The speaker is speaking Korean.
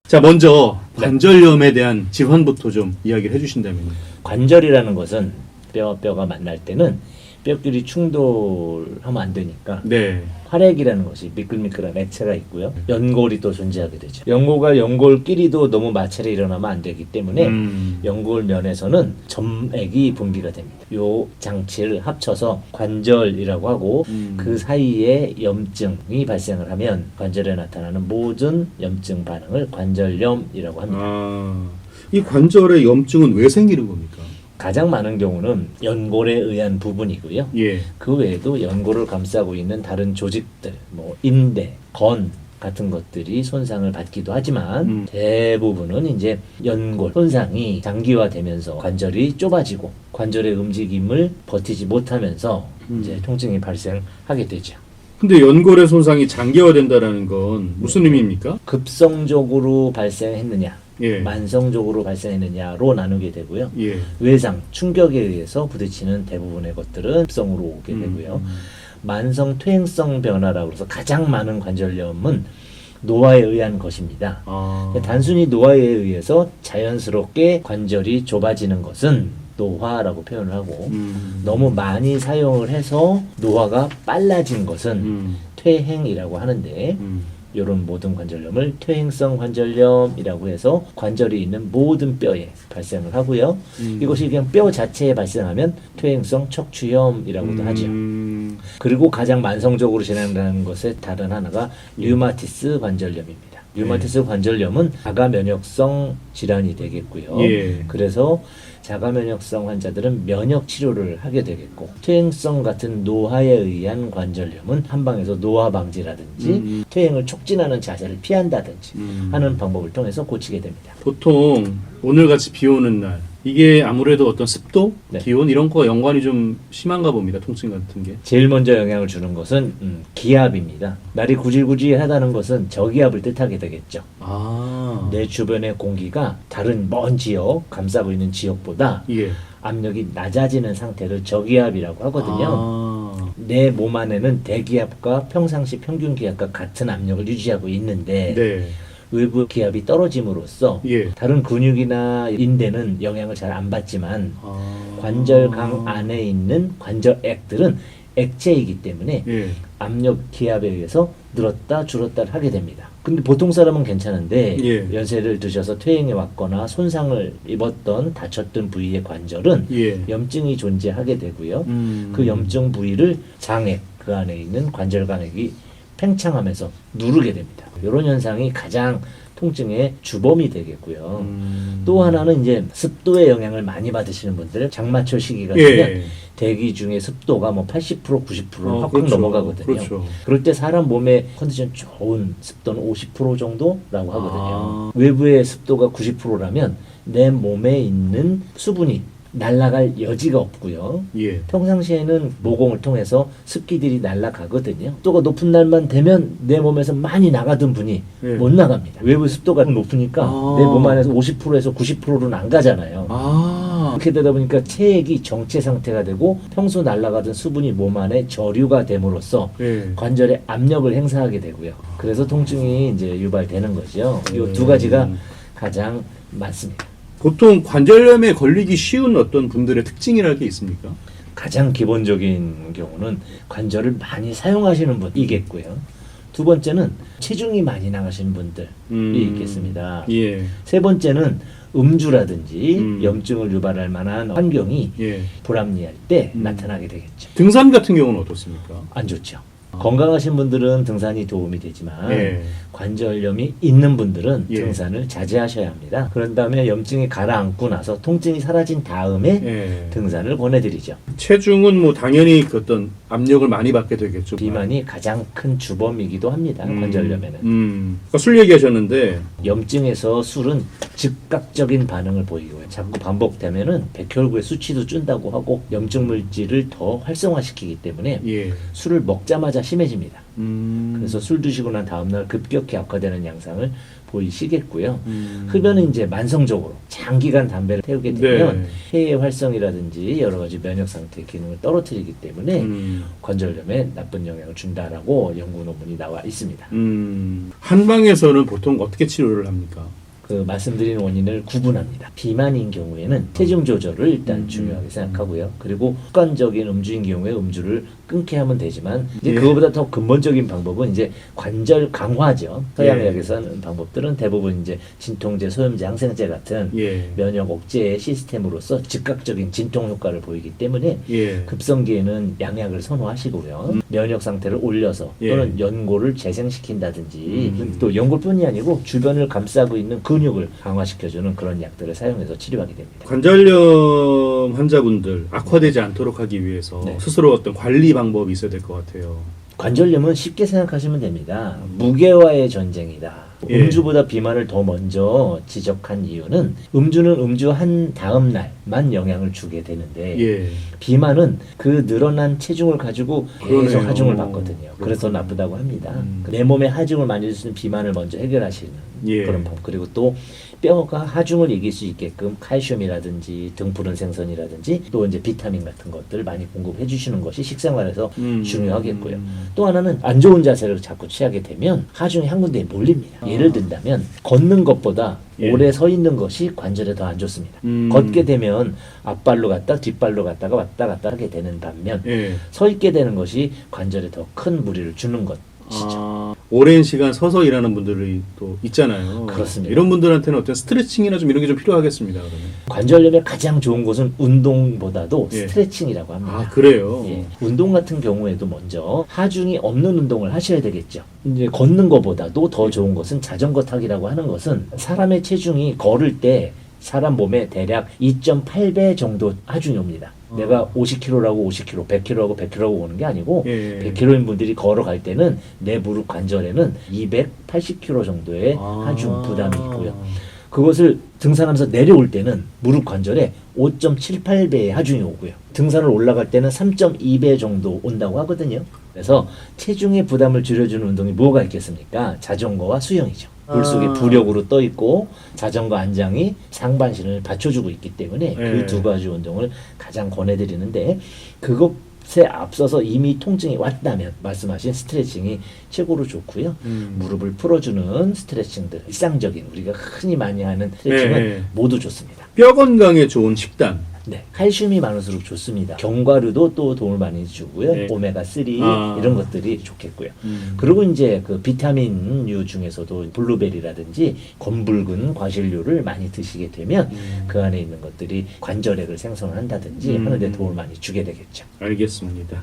자, 먼저 관절염에 대한 질환부터 좀 이야기를 해주신다면요. 관절이라는 것은 뼈가 만날 때는 뼈끼리 충돌하면 안 되니까 네. 활액이라는 것이 미끌미끌한 액체가 있고요. 연골이 또 존재하게 되죠. 연골과 연골끼리도 너무 마찰이 일어나면 안 되기 때문에 연골 면에서는 점액이 분비가 됩니다. 요 장치를 합쳐서 관절이라고 하고 그 사이에 염증이 발생을 하면 관절에 나타나는 모든 염증 반응을 관절염이라고 합니다. 이 관절의 염증은 왜 생기는 겁니까? 가장 많은 경우는 연골에 의한 부분이고요. 예. 그 외에도 연골을 감싸고 있는 다른 조직들, 뭐 인대, 건 같은 것들이 손상을 받기도 하지만 대부분은 이제 연골 손상이 장기화되면서 관절이 좁아지고 관절의 움직임을 버티지 못하면서 이제 통증이 발생하게 되죠. 근데 연골의 손상이 장기화된다는 건 무슨 의미입니까? 급성적으로 발생했느냐, 예. 만성적으로 발생했느냐로 나누게 되고요. 예. 외상, 충격에 의해서 부딪히는 대부분의 것들은 급성으로 오게 되고요. 만성 퇴행성 변화라고 해서 가장 많은 관절염은 노화에 의한 것입니다. 단순히 노화에 의해서 자연스럽게 관절이 좁아지는 것은 노화라고 표현을 하고 너무 많이 사용을 해서 노화가 빨라진 것은 퇴행이라고 하는데 이런 모든 관절염을 퇴행성 관절염이라고 해서 관절이 있는 모든 뼈에 발생을 하고요. 이것이 그냥 뼈 자체에 발생하면 퇴행성 척추염이라고도 하죠. 그리고 가장 만성적으로 진행되는 것의 다른 하나가 류마티스 관절염입니다. 류마티스 관절염은 자가면역성 질환이 되겠고요. 예. 그래서 자가면역성 환자들은 면역 치료를 하게 되겠고 퇴행성 같은 노화에 의한 관절염은 한방에서 노화 방지라든지 퇴행을 촉진하는 자세를 피한다든지 하는 방법을 통해서 고치게 됩니다. 보통 오늘같이 비 오는 날 이게 아무래도 어떤 습도, 네. 기온 이런 거 연관이 좀 심한가 봅니다. 통증 같은 게. 제일 먼저 영향을 주는 것은 기압입니다. 날이 구질구질하다는 것은 저기압을 뜻하게 되겠죠. 내 주변의 공기가 다른 먼 지역, 감싸고 있는 지역보다 예. 압력이 낮아지는 상태를 저기압이라고 하거든요. 내 몸 안에는 대기압과 평상시 평균 기압과 같은 압력을 유지하고 있는데 네. 외부 기압이 떨어짐으로써 예. 다른 근육이나 인대는 영향을 잘 안 받지만 관절강 안에 있는 관절액들은 액체이기 때문에 예. 압력 기압에 의해서 늘었다 줄었다 하게 됩니다. 근데 보통 사람은 괜찮은데 예. 연세를 드셔서 퇴행해 왔거나 손상을 입었던 다쳤던 부위의 관절은 예. 염증이 존재하게 되고요. 그 염증 부위를 장액, 그 안에 있는 관절강액이 팽창하면서 누르게 됩니다. 이런 현상이 가장 통증의 주범이 되겠고요. 또 하나는 이제 습도의 영향을 많이 받으시는 분들, 장마철 시기가 되면 예. 대기 중에 습도가 뭐 80%, 90%를 확확 그렇죠. 넘어가거든요. 그렇죠. 그럴 때 사람 몸의 컨디션 좋은 습도는 50% 정도라고 하거든요. 외부의 습도가 90%라면 내 몸에 있는 수분이 날아갈 여지가 없고요. 예. 평상시에는 모공을 통해서 습기들이 날아가거든요. 습도가 높은 날만 되면 내 몸에서 많이 나가던 분이 예. 못 나갑니다. 외부 습도가 높으니까 내 몸 안에서 50%에서 90%는 안 가잖아요. 그렇게 되다 보니까 체액이 정체 상태가 되고 평소 날아가던 수분이 몸 안에 저류가 됨으로써 예. 관절에 압력을 행사하게 되고요. 그래서 통증이 이제 유발되는 거죠. 이 두 가지가 가장 많습니다. 보통 관절염에 걸리기 쉬운 어떤 분들의 특징이랄 게 있습니까? 가장 기본적인 경우는 관절을 많이 사용하시는 분이겠고요. 두 번째는 체중이 많이 나가시는 분들이 있겠습니다. 예. 세 번째는 음주라든지 염증을 유발할 만한 환경이 예. 불합리할 때 나타나게 되겠죠. 등산 같은 경우는 어떻습니까? 안 좋죠. 건강하신 분들은 등산이 도움이 되지만 예. 관절염이 있는 분들은 예. 등산을 자제하셔야 합니다. 그런 다음에 염증이 가라앉고 나서 통증이 사라진 다음에 예. 등산을 권해드리죠. 체중은 뭐 당연히 그 어떤 압력을 많이 받게 되겠죠. 비만이 가장 큰 주범이기도 합니다. 관절염에는. 그러니까 술 얘기하셨는데 염증에서 술은 즉각적인 반응을 보이고요. 자꾸 반복되면은 백혈구의 수치도 준다고 하고 염증 물질을 더 활성화시키기 때문에 예. 술을 먹자마자 심해집니다. 그래서 술 드시고 난 다음날 급격히 악화되는 양상을 보이시겠고요. 흡연은 이제 만성적으로 장기간 담배를 태우게 되면 폐의 활성이라든지 여러 가지 면역 상태 기능을 떨어뜨리기 때문에 관절염에 나쁜 영향을 준다라고 연구 논문이 나와 있습니다. 한방에서는 보통 어떻게 치료를 합니까? 그 말씀드린 원인을 구분합니다. 비만인 경우에는 체중 조절을 일단 중요하게 생각하고요. 그리고 습관적인 음주인 경우에 음주를 끊게 하면 되지만 이제 예. 그거보다 더 근본적인 방법은 이제 관절 강화죠. 서양의학에서 하는 방법들은 대부분 이제 진통제, 소염제, 항생제 같은 예. 면역 억제 시스템으로서 즉각적인 진통 효과를 보이기 때문에 예. 급성기에는 양약을 선호하시고요. 면역 상태를 올려서 예. 또는 연골을 재생시킨다든지 또 연골뿐이 아니고 주변을 감싸고 있는 근육을 강화시켜주는 그런 약들을 사용해서 치료하게 됩니다. 관절염 환자분들 악화되지 않도록 하기 위해서 네. 스스로 어떤 관리 방법이 있어야 될 것 같아요. 관절염은 쉽게 생각하시면 됩니다. 무게와의 전쟁이다. 예. 음주보다 비만을 더 먼저 지적한 이유는 음주는 음주한 다음 날만 영향을 주게 되는데 예. 비만은 그 늘어난 체중을 가지고 계속 그러네요. 하중을 받거든요. 그래서 그렇군요. 나쁘다고 합니다. 내 몸에 하중을 많이 줄 수 있는 비만을 먼저 해결하시는 예. 그런 방법. 그리고 또 뼈가 하중을 이길 수 있게끔 칼슘이라든지 등푸른 생선이라든지 또 이제 비타민 같은 것들 많이 공급해 주시는 것이 식생활에서 중요하겠고요. 또 하나는 안 좋은 자세를 자꾸 취하게 되면 하중이 한 군데에 몰립니다. 예를 든다면 걷는 것보다 예. 오래 서 있는 것이 관절에 더 안 좋습니다. 걷게 되면 앞발로 갔다 뒷발로 갔다가 왔다 갔다 하게 되는 반면 예. 서 있게 되는 것이 관절에 더 큰 무리를 주는 것이죠. 오랜 시간 서서 일하는 분들이 또 있잖아요. 그렇습니다. 이런 분들한테는 어떤 스트레칭이나 좀 이런 게 좀 필요하겠습니다. 그러면. 관절염에 가장 좋은 것은 운동보다도 예. 스트레칭이라고 합니다. 아, 그래요? 예. 운동 같은 경우에도 먼저 하중이 없는 운동을 하셔야 되겠죠. 이제 걷는 것보다도 더 좋은 것은 자전거 타기라고 하는 것은 사람의 체중이 걸을 때 사람 몸에 대략 2.8배 정도 하중이 옵니다. 내가 50kg라고 50kg, 100kg라고 100kg라고 오는 게 아니고 예. 100kg인 분들이 걸어갈 때는 내 무릎 관절에는 280kg 정도의 하중 부담이 있고요. 그것을 등산하면서 내려올 때는 무릎 관절에 5.78배의 하중이 오고요. 등산을 올라갈 때는 3.2배 정도 온다고 하거든요. 그래서 체중의 부담을 줄여주는 운동이 뭐가 있겠습니까? 자전거와 수영이죠. 물속에 부력으로 떠 있고 자전거 안장이 상반신을 받쳐주고 있기 때문에 그 두 가지 운동을 가장 권해드리는데 그것에 앞서서 이미 통증이 왔다면 말씀하신 스트레칭이 최고로 좋고요. 무릎을 풀어주는 스트레칭들, 일상적인 우리가 흔히 많이 하는 스트레칭은 네. 모두 좋습니다. 뼈 건강에 좋은 식단. 네, 칼슘이 많을수록 좋습니다. 견과류도 또 도움을 많이 주고요. 네. 오메가3 이런 것들이 좋겠고요. 그리고 이제 그 비타민류 중에서도 블루베리라든지 검붉은 과실류를 많이 드시게 되면 그 안에 있는 것들이 관절액을 생성한다든지 하는 데 도움을 많이 주게 되겠죠. 알겠습니다.